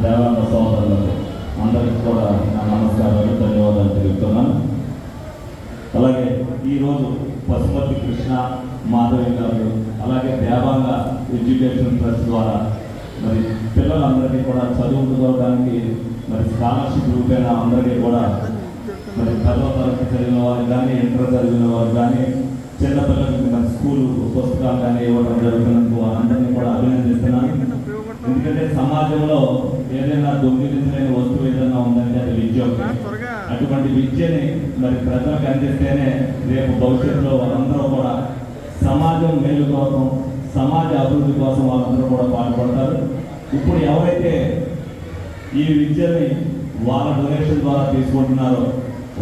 దేవాంగ సోదరులకు అందరికీ కూడా నా నమస్కారాలు, ధన్యవాదాలు తెలుపుతున్నాను. అలాగే ఈరోజు పశుపతి కృష్ణ మాధవి గారు, అలాగే దేవాంగ ఎడ్యుకేషన్ ట్రస్ట్ ద్వారా మరి పిల్లలందరికీ కూడా చదువుకోవడానికి మరి స్కాలర్షిప్ రూపేణ అందరికీ కూడా మరి 10వ తరగతి చదివిన వారికి కానీ, ఇంటర్ చదివిన వారు కానీ, చిన్నపిల్లలకి మరి స్కూల్ పుస్తకాలు కానీ ఇవ్వడం జరుగుతున్నందుకు అందరినీ కూడా అభినందిస్తున్నాను. ఎందుకంటే సమాజంలో ఏదైనా దొంగిలించలేని వస్తువు ఏదైనా ఉందంటే అది విద్య. అటువంటి విద్యని మరి ప్రజలకు అందిస్తేనే రేపు భవిష్యత్తులో వాళ్ళందరూ కూడా సమాజం మేలు కోసం, సమాజ అభివృద్ధి కోసం వాళ్ళందరూ కూడా పాటుపడతారు. ఇప్పుడు ఎవరైతే ఈ విద్యని వాళ్ళ డొనేషన్ ద్వారా తీసుకుంటున్నారో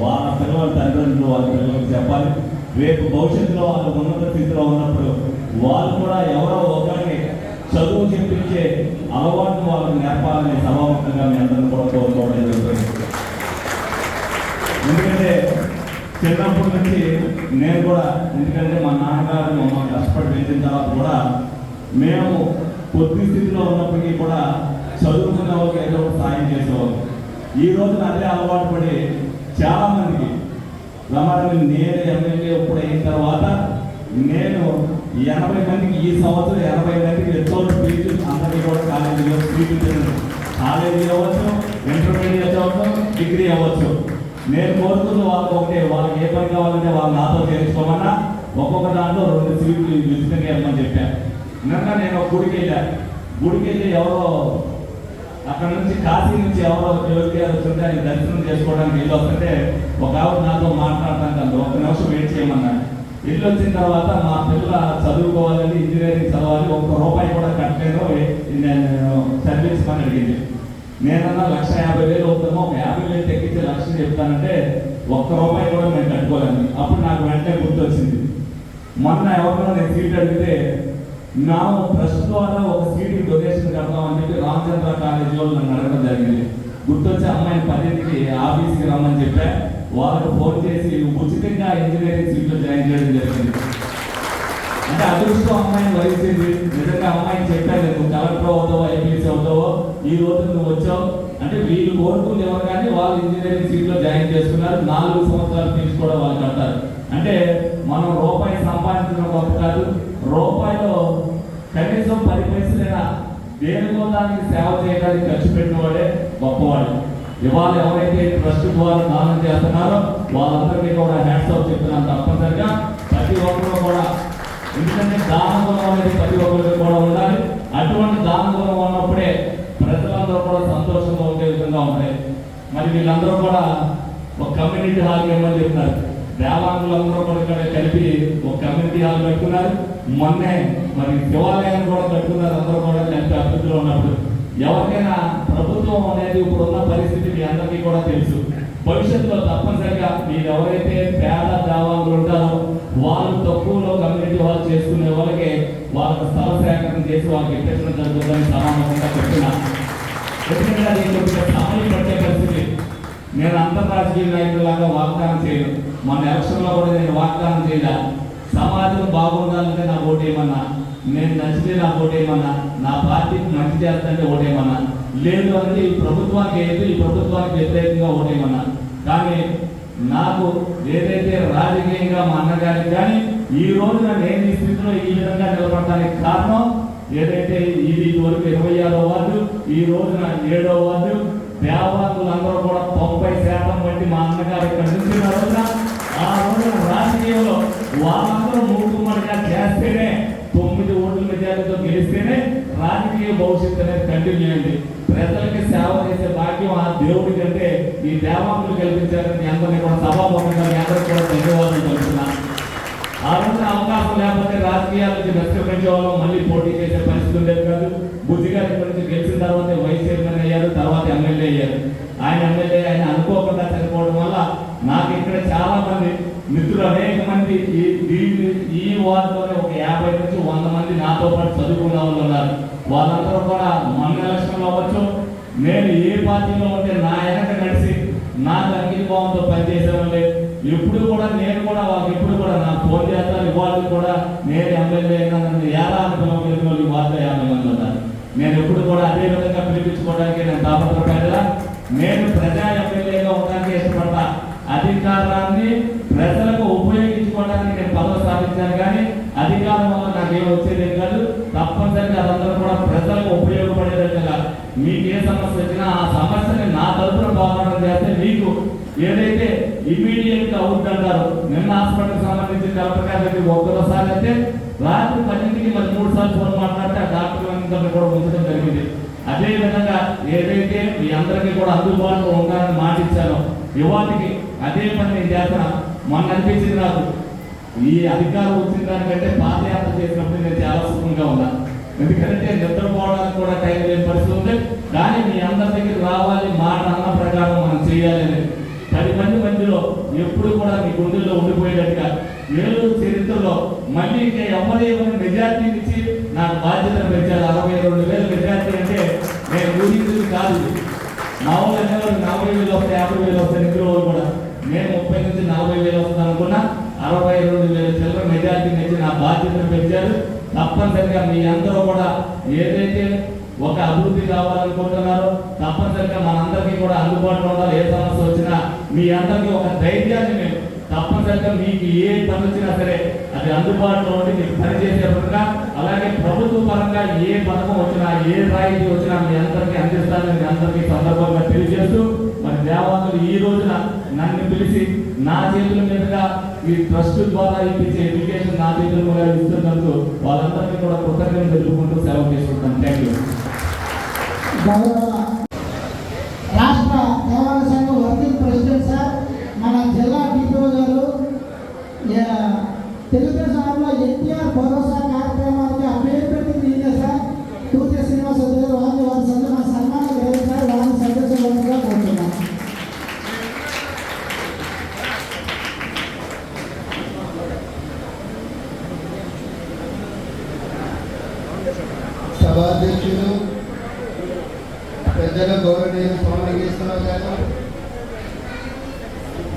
వాళ్ళ పిల్లల తల్లిదండ్రులు వాళ్ళ పిల్లలకు చెప్పాలి. రేపు భవిష్యత్తులో వాళ్ళు ఉన్నత స్థితిలో ఉన్నప్పుడు వాళ్ళు కూడా ఎవరో ఒకరిని చదువు చెప్పించే అలవాటు వాళ్ళకి నేర్పాలని సభాముఖంగా మీ అందరిని కూడా కోరుకోవడం జరుగుతుంది. ఎందుకంటే చిన్నప్పటి నుంచి నేను కూడా, ఎందుకంటే మా నాన్నగారు మమ్మల్ని కష్టపడి పెంచిన తర్వాత కూడా మేము కొద్ది స్థితిలో ఉన్నప్పటికీ కూడా చదువుకున్న వాళ్ళకి ఏదో సాయం చేసేవాళ్ళు. ఈ రోజున అదే అలవాటు పడి చాలామందికి రమారమి నేను ఎమ్మెల్యే ఇప్పుడు అయిన తర్వాత నేను 80 మందికి ఈ సంవత్సరం 80 మందికి ఎత్తోడు ఫీజు అందరికీ కూడా కాలేజీలో సీట్లు కాలేజీ అవ్వచ్చు, ఇంటర్మీడియట్ అవ్వచ్చు, డిగ్రీ అవ్వచ్చు. నేను కోరుకున్న వాళ్ళకి ఒకటే, వాళ్ళకి ఏ పని కావాలంటే వాళ్ళు నాతో చేయించుకోమన్నా ఒక్కొక్క దాంట్లో 2 సీట్లు ఉచితంగా ఇవ్వమని చెప్పాను. నిన్న నేను ఒక గుడికి వెళ్ళి ఎవరో అక్కడ నుంచి కాశీ నుంచి ఎవరో యోగి గారు వస్తుంటే ఆయన దర్శనం చేసుకోవడానికి వెళ్ళి వస్తుంటే ఒక ఆవిడ నాతో మాట్లాడతాను, 1 నిమిషం వెయిట్ చేయమన్నాను. ఇల్లు వచ్చిన తర్వాత మా పిల్ల చదువుకోవాలని, ఇంజనీరింగ్ చదవాలి, ₹1 కూడా కట్టలేదు, నేను సర్వీస్ అని అడిగింది. నేనన్నా 1,50,000 అవుతామో, ఒక 50,000 తగ్గించి 1,00,000 చెప్తానంటే ₹1 కూడా నేను కట్టుకోలేను. అప్పుడు నాకు వెంటనే గుర్తొచ్చింది, మొన్న ఎవరినో నేను సీట్ అడిగితే నా ట్రస్ట్ ద్వారా ఒక సీటుకి డొనేషన్ కడతామని చెప్పి రామచంద్ర కాలేజీలో నన్ను అడగడం జరిగింది. గుర్తొచ్చి అమ్మాయిని 10కి ఆఫీస్కి రమ్మని చెప్పా. వాళ్ళకు ఫోన్ చేసి ఉచితంగా ఇంజనీరింగ్ సీట్లో జాయిన్ చేయడం జరిగింది. అంటే అదృష్టం అమ్మాయిని వహించింది. నిజంగా అమ్మాయిని చెప్పాను, నువ్వు కలెక్టర్ అవుతావో, ఐపీఎస్ అవుతావో, ఈ రోజు నువ్వు వచ్చావు అంటే వీళ్ళు కోరుకుంది ఎవరు కానీ వాళ్ళు ఇంజనీరింగ్ సీట్లో జాయిన్ చేసుకున్నారు. 4 సంవత్సరాలు ఫీజు కూడా వాళ్ళు కట్టారు. అంటే మనం రూపాయి సంపాదించడం గొప్ప కాదు, రూపాయిలో కనీసం 10 పైసలైనా దేనికో దానికి సేవ చేయడానికి ఖర్చు పెట్టిన వాడే గొప్పవాడు. ఇవాళ ఎవరైతే ట్రస్ట్ ద్వారా దానం చేస్తున్నారో వాళ్ళందరికీ కూడా హ్యాట్స్ ఆఫ్ చెప్తున్నాను. తప్పనిసరిగా ప్రతి ఒక్కరు కూడా, ఎందుకంటే దానగుణం అనేది ప్రతి ఒక్కరికి కూడా ఉండాలి. అటువంటి దానగుణం ఉన్నప్పుడే ప్రజలందరూ కూడా సంతోషంగా ఉండే విధంగా ఉంటాయి. మరి వీళ్ళందరూ కూడా ఒక కమ్యూనిటీ హాల్ ఏమని చెప్తున్నారు, దేవాంగులందరూ కూడా ఇక్కడ కలిపి ఒక కమ్యూనిటీ హాల్ కట్టుకున్నారు. మొన్నే మరి శివాలయాన్ని కూడా కట్టుకున్నారు. అందరూ కూడా కలిపి అభివృద్ధిలో ఉన్నప్పుడు ఎవరికైనా ప్రభుత్వం అనేది ఇప్పుడున్న పరిస్థితి మీ అందరికీ కూడా తెలుసు. భవిష్యత్తులో తప్పనిసరిగా మీరు ఎవరైతే పేద దేవాంగులు ఉంటారో వాళ్ళు తక్కువలో కమ్యూనిటీ హాల్ చేసుకునే వాళ్ళకి వాళ్ళకి స్థల సేకరణ చేసి వాళ్ళకి ఇప్పించడం జరుగుతుందని సమానంగా చెప్తున్నాను. ఎందుకంటే అది కొద్దిగా సమయం పట్టే పరిస్థితి. నేను అంతర్రాజకీయ నాయకులాగా వాగ్దానం చేయను. మన ఎలక్షన్లో కూడా నేను వాగ్దానం చేయలే. సమాజం బాగుండాలంటే నాకు ఓటేయమన్నా, నేను నచ్చితే నాకు ఓటేయమన్నా, నా పార్టీకి మంచి చేస్తుంటే ఓటేయమన్నా, లేదు అంటే ఈ ప్రభుత్వానికి ఏది ఈ ప్రభుత్వానికి వ్యతిరేకంగా ఓటేయమన్నా. కానీ నాకు ఏదైతే రాజకీయంగా మా అన్నగారికి కానీ ఈ రోజున నేను ఈ స్థితిలో ఈ విధంగా నిలబడటానికి కారణం ఏదైతే ఇది వరకు 26వ వార్డు, ఈ రోజున 7వ వార్డు దేవాంగులందరూ కూడా 90% బట్టి మా అన్నగారు ఇక్కడ నుంచి రోజున ఆ రోజున రాజకీయంలో వాళ్ళందరూ మూకుమ్మడిగా చేస్తేనే 9 ఓట్ల మెజారిటీతో గెలిస్తేనే రాజకీయ భవిష్యత్తు అనేది కంటిన్యూ అయింది. ప్రజలకి సేవ చేసే భాగ్యం ఆ దేవుడి కంటే ఈ దేవాంగులు కల్పించారని మీ అందరినీ కూడా సభాముఖంగా మీ అందరికీ కూడా ధన్యవాదాలు తెలుపుతున్నాను. ఆ రోజున అవకాశం లేకపోతే రాజకీయాలకి నిష్క్రమించే వాళ్ళం మళ్ళీ పోటీ చేసే పరిస్థితి ఉండేది కాదు. బుద్ధి గారి ఇక్కడ నుంచి గెలిచిన తర్వాత వైస్ చైర్మన్ అయ్యారు, తర్వాత ఎమ్మెల్యే అయ్యారు. ఆయన ఎమ్మెల్యే ఆయన అనుకోకుండా చనిపోవడం వల్ల నాకు ఇక్కడ చాలా మంది మిత్రులు అనేక మంది ఈ వార్డులోనే ఒక 50 నుంచి 100 మంది నాతో పాటు చదువుకున్న వాళ్ళు ఉన్నారు. వాళ్ళందరూ కూడా మన ఎలక్షన్లో అవ్వచ్చు, నేను ఏ పార్టీలో ఉంటే నా వెనక నడిచి నాకు అంకితభావంతో పనిచేసేవాళ్ళే. ఎప్పుడు కూడా నేను కూడా వాళ్ళకి ఎప్పుడు కూడా నాకు ఫోన్ చేస్తారు. ఇవాళ కూడా నేను ఎమ్మెల్యే అయినా నన్ను ఎలా అనుకున్న వాళ్ళు ఈ వార్త 50 మంది ఉన్నారు. నేను ఎప్పుడు కూడా అదే విధంగా పిలిపించుకోవడానికి నేను తాపత్రపడేలా. నేను ప్రజా ఎమ్మెల్యేగా ఉండడానికి ఇష్టపడతా. అధికారాన్ని ప్రజలకు ఉపయోగించుకోవడానికి నేను పదవి సాధించాను, కానీ అధికారం వల్ల నాకేం వచ్చేది కాదు. తప్పనిసరిగా అదందరూ కూడా ప్రజలకు ఉపయోగపడేటట్టుగా మీకు ఏ సమస్య వచ్చినా ఆ సమస్యని నా తరఫున పోరాటం చేస్తే మీకు ఏదైతే ఇమీడియట్ గా అవుతుంటారు. నిన్న హాస్పిటల్కి సంబంధించి డాక్టర్ గారి దగ్గర ఒక్కసారి అయితే రాత్రి 10కి మరి 3 సార్లు ఫోన్ మాట్లాడితే ఆ డాక్టర్ అందరినీ కూడా ఉంచడం జరిగింది. అదే విధంగా ఏదైతే మీ అందరికీ కూడా అందుబాటులో ఉండాలని మాట ఇచ్చానో యువతికి అదే పని నేను చేస్తున్నా. మొన్న అనిపించింది నాకు, ఈ అధికారం వచ్చిన దానికంటే పాదయాత్ర చేసినప్పుడు నేను చాలా సుఖంగా ఉన్నా. ఎందుకంటే నిద్రపోవడానికి కూడా టైం లేని పరిస్థితి ఉంది. కానీ మీ అందరి దగ్గర రావాలి, మాట అన్న ప్రకారం మనం చేయాలి. 10 మంది మధ్యలో ఎప్పుడు కూడా మీ గుండెల్లో ఉండిపోయేటట్టుగా ఏలూరు చరిత్రలో మళ్ళీ ఇంకా ఎవరైనా మెజార్టీ ఇచ్చి నాకు బాధ్యతను పెంచారు. 62,000 మెజార్టీ అంటే నేను ఊహించింది కాదు. మామూలు అనేవారు 40,000 వస్తాయి, 50,000 వస్తాయి. ఇందులో కూడా నేను 30 నుంచి 40,000 వస్తుంది అనుకున్నా. 62,000 చిల్లర మెజార్టీని ఇచ్చి నా బాధ్యతను పెంచారు. తప్పనిసరిగా మీ అందరూ కూడా ఏదైతే ఒక అభివృద్ధి కావాలనుకుంటున్నారో తప్పనిసరిగా మనందరికీ కూడా అందుబాటులో ఉండాలి. ఏ సమస్య వచ్చినా మీ అందరికీ ఒక ధైర్యాన్ని మేము తప్పనిసరిగా మీకు ఏ పని వచ్చినా సరే అది అందుబాటులో ఉండి మీకు పనిచేసే పరంగా, అలాగే ప్రభుత్వ పరంగా ఏ పథకం వచ్చినా ఏ రాయితీ వచ్చినా మీ అందరికీ అందిస్తానని మీ అందరికీ సందర్భంగా తెలియజేస్తూ, మరి దేవాలయాలు ఈ రోజున నన్ను పిలిచి నా చేతుల మీదుగా ఈ ట్రస్ట్ ద్వారా ఇప్పించే ఎడ్యుకేషన్ నా చేతుల మీద ఇస్తున్నందుకు వాళ్ళందరికీ కూడా కృతజ్ఞతలు తెలుపుకుంటూ సెలవు తీసుకుంటాను. Thank you. రాష్ట్ర దేవాలయ సంఘం వర్కింగ్ ప్రెసిడెంట్ సార్, మన జిల్లా డిపిఓ గారు, తెలుగుదేశం హయాంలో ఎన్టీఆర్ భరోసా కార్యక్రమానికి ఆ పేరు పెట్టింది నేనే సార్. తూర్తి శ్రీనివాస గారు వారి సందర్భ సన్మానం లేదు సార్, వారిని సందర్శించవలసిగా కోరుతున్నాను. సభాధ్యక్షులు పెద్దల గౌరవనీయులు సోమలింగేశ్వరరావు గారు,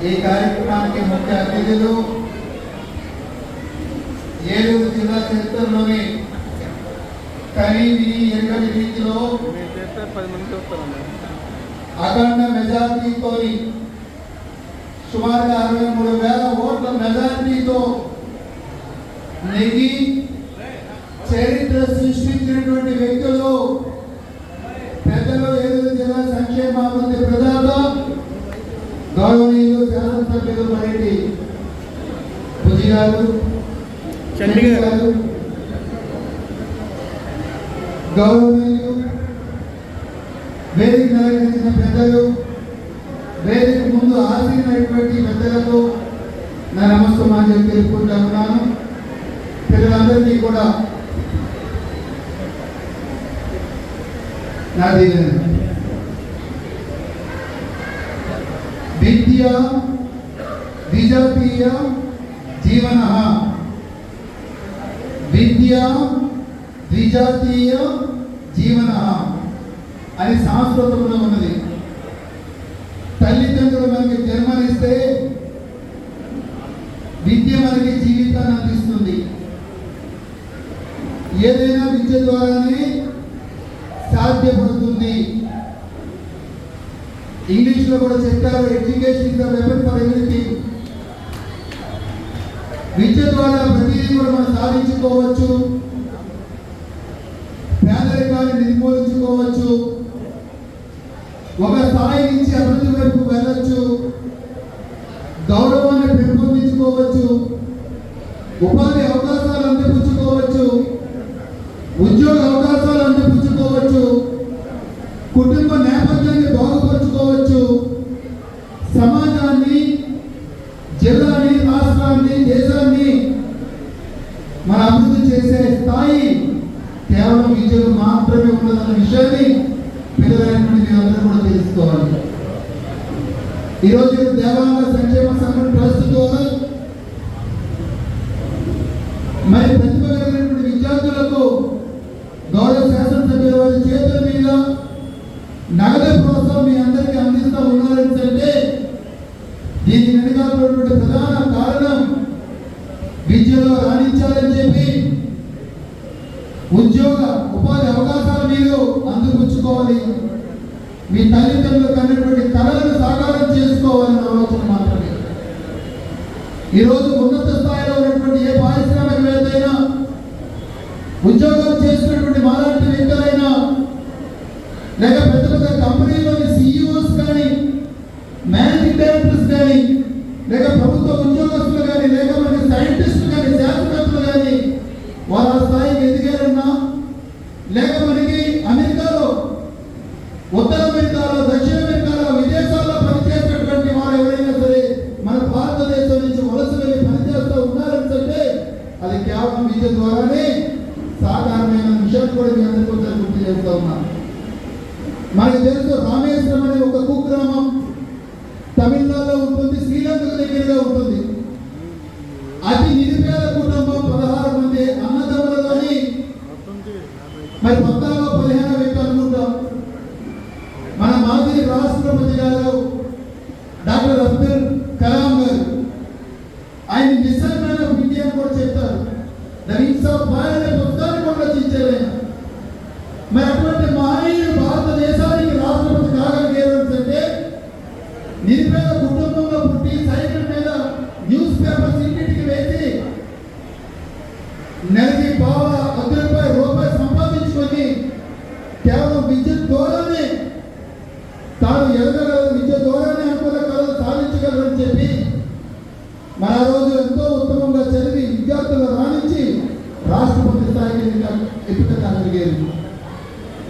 ఈ కార్యక్రమానికి ముఖ్య అతిథులు, ఏలూరు జిల్లా చరిత్రలోని కనీవి ఎరుగని రీతిలో అఖండ మెజార్టీతో సుమారుగా 63,000 ఓట్ల మెజార్టీతో నెగ్గి చరిత్ర సృష్టించినటువంటి వ్యక్తులు పెద్దలు, ఏలూరు జిల్లా సంక్షేమాభివృద్ధి ప్రదాత గౌరవనీయులు శాసనసభ్యులు మరెడ్డి బుజ్జి గారు, గౌరవనీయులు వేదిక నిర్వహించిన పెద్దలు, వేదిక ముందు ఆశీర్వైనటువంటి పెద్దలకు నా నమస్కారం తెలుపుకుంటా ఉన్నాను. పిల్లలందరికీ కూడా నా దీవెన. విద్య విజాతీయ జీవన, విద్య విజాతీయ జీవన అని సంస్కృతంలో ఉన్నది. తల్లిదండ్రులు మనకి జన్మనిస్తే విద్య మనకి జీవితాన్ని అందిస్తుంది. ఏదైనా విద్య ద్వారానే సాధ్యపడుతుంది. ఇంగ్లీష్ లో కూడా చెప్పారు, education is the weapon for everything. విద్య ద్వారా ప్రతిదీ కూడా మనం సాధించుకోవచ్చు, పేదరికాన్ని నిర్మూలించుకోవచ్చు, ఒక స్థాయి నుంచి అభివృద్ధి వైపు వెళ్ళొచ్చు, గౌరవాన్ని పెంపొందించుకోవచ్చు, ఉపాధి అవకాశాలు అందిపుచ్చుకోవచ్చు, ఉద్యోగ అవకాశాలు అందిపుచ్చుకోవచ్చు, కుటుంబ నేపథ్యాన్ని బాగుపరుచుకోవచ్చు, సమాజాన్ని, జిల్లాని, రాష్ట్రాన్ని, దేశాన్ని మన అభివృద్ధి చేసే స్థాయి కేవలం విద్యకు మాత్రమే ఉన్నదన్న విషయాన్ని పిల్లలైనటువంటి అందరూ కూడా తెలుసుకోవాలి. ఈరోజు దేవాంగ సంక్షేమ సంఘం ట్రస్ట్ ద్వారా మరి ప్రతిభ కలిగినటువంటి విద్యార్థులకు గౌరవ శాసనసభ్యుల వారి చేతుల మీద నగదు ప్రోత్సాహం మీ అందరికీ అందిస్తూ ఉన్నారంటే దీనికి వెనుకాలటువంటి ప్రధాన కారణం విద్యలో రాణించాలని చెప్పి, ఉద్యోగ ఉపాధి అవకాశాల మీద మీ తల్లిదండ్రులకు అన్నటువంటి కళలను సాకారం చేసుకోవాలన్న ఆలోచన మాత్రమే. ఈరోజు ఉన్నత స్థాయిలో ఉన్నటువంటి ఏ పారిశ్రామికవేత్త అయినా, ఉద్యోగాలు చేస్తున్నటువంటి మాలాంటి వ్యక్తులైనా, లేక పెద్ద పెద్ద కంపెనీలోని సిఇఓస్ కానీ, మేనేజింగ్ డైరెక్టర్స్ కానీ, లేక ప్రభుత్వ ఉద్యోగస్తులు కానీ, లేక మనకి సైంటిస్టులు కానీ, శాస్త్రవేత్తలు కానీ వారు ఆ స్థాయికి ఎదిగారన్నా, లేక మనకి అమెరికాలో, ఉత్తర అమెరికాలో, దక్షిణ అమెరికాలో, విదేశాల్లో పనిచేసేటువంటి వారు ఎవరైనా సరే మన భారతదేశం నుంచి వలస వెళ్ళి పనిచేస్తూ ఉన్నారంటే అది కేవలం విద్య ద్వారానే సాధారణమైన విషయాన్ని కూడా మీ అందరికీ ఒకసారి గుర్తు చేస్తూ ఉన్నాం. మనకు తెలుసు రామేశ్వరం అనే ఒక కుగ్రామం తమిళనాడులో ఉంటుంది, శ్రీలంకకు దగ్గరగా ఉంటుంది. అతి నిరుపేద కుటుంబం, 16 మంది అన్నదమ్ములలోని మరి 14-15 వ్యక్తులు అనుకుంటాం. మన మాజీ రాష్ట్రపతి గారు డాక్టర్ అబ్దుల్ కలాం గారు ఆయన మిసైల్ మ్యాన్ ఆఫ్ ఇండియా కూడా చెప్తారు. ద వింగ్స్ ఆఫ్ ఫైర్ అనే పుస్తకాన్ని కూడా రచించారు ఆయన. మరి అటువంటి మహనీయులు భారతదేశానికి రాష్ట్రపతి కాగలిగారు అంటే నిరుపేద కుటుంబంలో పుట్టి సైకిల్ మీద న్యూస్ పేపర్స్ ఇంటికి వేసి నెలకి రూపాయి సంపాదించుకొని కేవలం విద్యుత్ ద్వారానే తాను ఎదగలరు, విద్య ద్వారానే అనుకున్న కళలు సాధించగలరని చెప్పి మన రోజు ఎంతో ఉత్తమంగా చదివి విద్యార్థులు రాణించి రాష్ట్రపతి స్థాయికి ఎంపిక కాగలిగారు.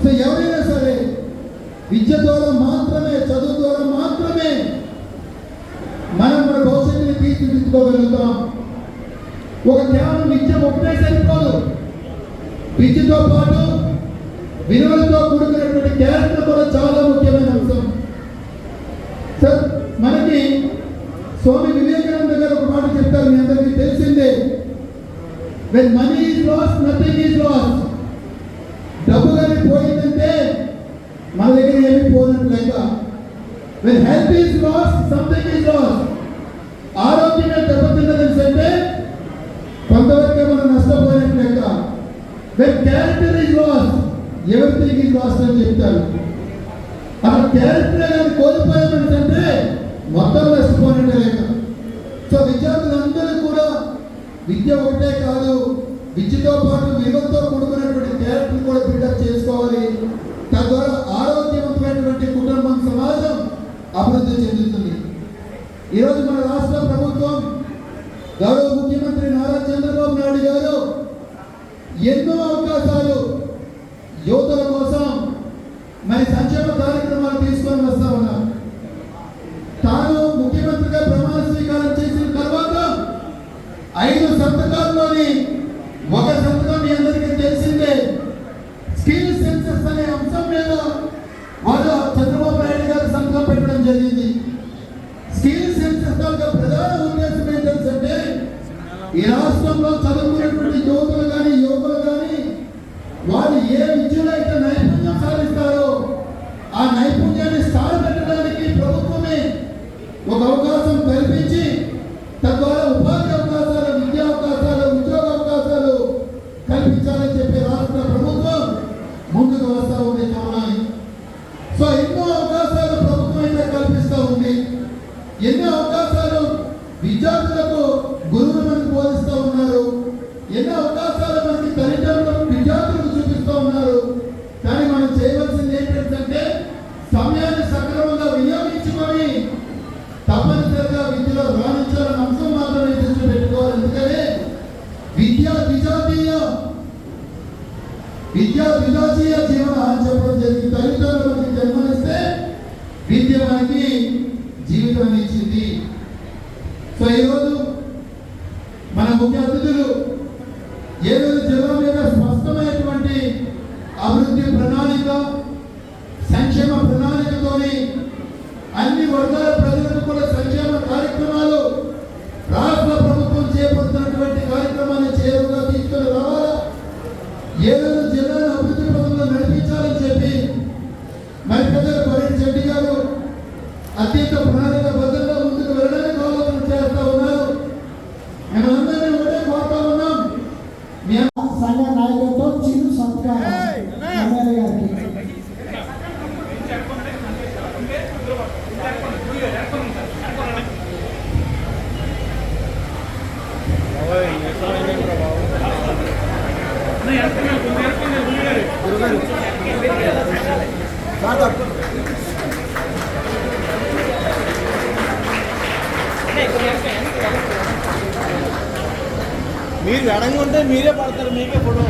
సో ఎవరైనా సరే విద్య ద్వారా మాత్రమే, చదువు ద్వారా మాత్రమే మనం మన భవిష్యత్తుని తీర్చిదిద్దుకోగలుగుతాం. ఒక కేవలం విద్య ఒకటే సరిపోదు. విద్యతో పాటు విలువలతో కూడుకున్నటువంటి క్యారెక్టర్ కూడా చాలా ముఖ్యమైన అంశం. సార్ మనకి స్వామి వివేకానంద గారు ఒక మాట చెప్తారు, మీ అందరికీ తెలిసిందే. When money is lost, nothing is lost. డబ్బు కానీ పోయిందంటే మన దగ్గర ఏమి పోయినట్టు లెక్క. When health is lost, something is lost. ఆరోగ్యంగా దెబ్బతిన్నదని అంటే కొంతవరకు మనం నష్టపోయినట్టు లెక్క. When character is lost, everything is lost అని చెప్తారు. అక్కడ క్యారెక్టర్ అనేది కోల్పోయామంటే మొత్తం నష్టపోయినట్టే లెక్క. సో విద్యార్థులందరూ కూడా విద్య ఒకటే కాదు, విద్యతో పాటు విలువతో కూడుకున్నటువంటి క్యారెక్టర్ కూడా బిల్డప్ చేసుకోవాలి. తద్వారా ఆరోగ్యవంతమైనటువంటి కుటుంబం, సమాజం అభివృద్ధి చెందుతుంది. ఈరోజు మన రాష్ట్ర ప్రభుత్వం, గౌరవ ముఖ్యమంత్రి నారా చంద్రబాబు నాయుడు గారు ఎన్నో అవకాశాలు యువతల కోసం మరి సంక్షేమ కార్యక్రమాలు తీసుకొని వస్తా ఉన్నారు. తాను ముఖ్యమంత్రిగా ప్రమాణ స్వీకారం చేసిన తర్వాత 5 సంతకాల్లోని ఒక సంతకం మీ అందరికీ తెలిసిందే. స్కిల్ సెన్సెస్ అనే అంశం మీద వాళ్ళు చంద్రబాబు నాయుడు గారు సంతకం పెట్టడం జరిగింది. స్కిల్ సెన్సెస్ యొక్క ప్రధాన ఉద్దేశం ఏంటంటే ఈ రాష్ట్రంలో చదువుకున్నటువంటి యువకులు కానీ, యువకులు కానీ వాళ్ళు ఏ విద్యలో అయితే నైపుణ్యం సాధిస్తారో ఆ నైపుణ్యాన్ని స్థానపెట్టడానికి ప్రభుత్వమే ఒక అవకాశం కల్పించి తద్వారా ఉపాధి అవకాశాలు, విద్యా అవకాశాలు, ఉద్యోగ అవకాశాలు కల్పించాలని చెప్పి రాష్ట్ర ప్రభుత్వం ముందుకు వస్తూ ఉంది. చూడాలి. సో ఎన్నో అవకాశాలు ప్రభుత్వం అయితే కల్పిస్తూ ఉంది. ఎన్నో అవకాశాలు విద్యార్థులకు గురువులు మనకు బోధిస్తూ ఉన్నారు. ఎన్నో అవకాశాలు మనకి తల్లిదండ్రులు విద్యార్థులకు చూపిస్తూ ఉన్నారు. కానీ మనం చేయవలసింది ఏంటంటే సమయాన్ని సక్రమంగా వినియోగించుకొని తప్పనిసరిగా విద్యలో రాణించాలని అంశం మాత్రమే దృష్టి పెట్టుకోవాలి. ఎందుకంటే విద్యా విద్యాజీయ జీవన అని చెప్పడం జరిగింది. తల్లిదండ్రులు మనకి జన్మనిస్తే విద్య మనకి జీవితాన్ని ఇచ్చింది. సో ఈరోజు మన ముఖ్య అతిథులు ఏలూరు జిల్లా మీద స్పష్టమైనటువంటి అభివృద్ధి ప్రణాళిక, సంక్షేమ ప్రణాళికతోని అన్ని వర్గాల ప్రజలకు కూడా సంక్షేమ కార్యక్రమాలు రాష్ట్ర ప్రభుత్వం చేపడుతున్నటువంటి కార్యక్రమాన్ని చేరువుగా తీసుకొని రావాలా, ఏలూరు జిల్లాను అభివృద్ధి పథంలో నడిపించాలని చెప్పి మరి పెద్దలు పరిణి చెడ్డి గారు అత్యంత ప్రణాళిక బద్దంగా ముందుకు వెళ్ళడానికి ఆలోచన చేస్తూ ఉన్నారు. మేమందరినీ ఒకటే కోరుతా ఉన్నాం. సంఘ నాయకులతో చిరు సత్కారం ఎమ్మెల్యే గారికి. మీరు ఎడంగా ఉంటే మీరే పడతారు, మీకే ఫోటో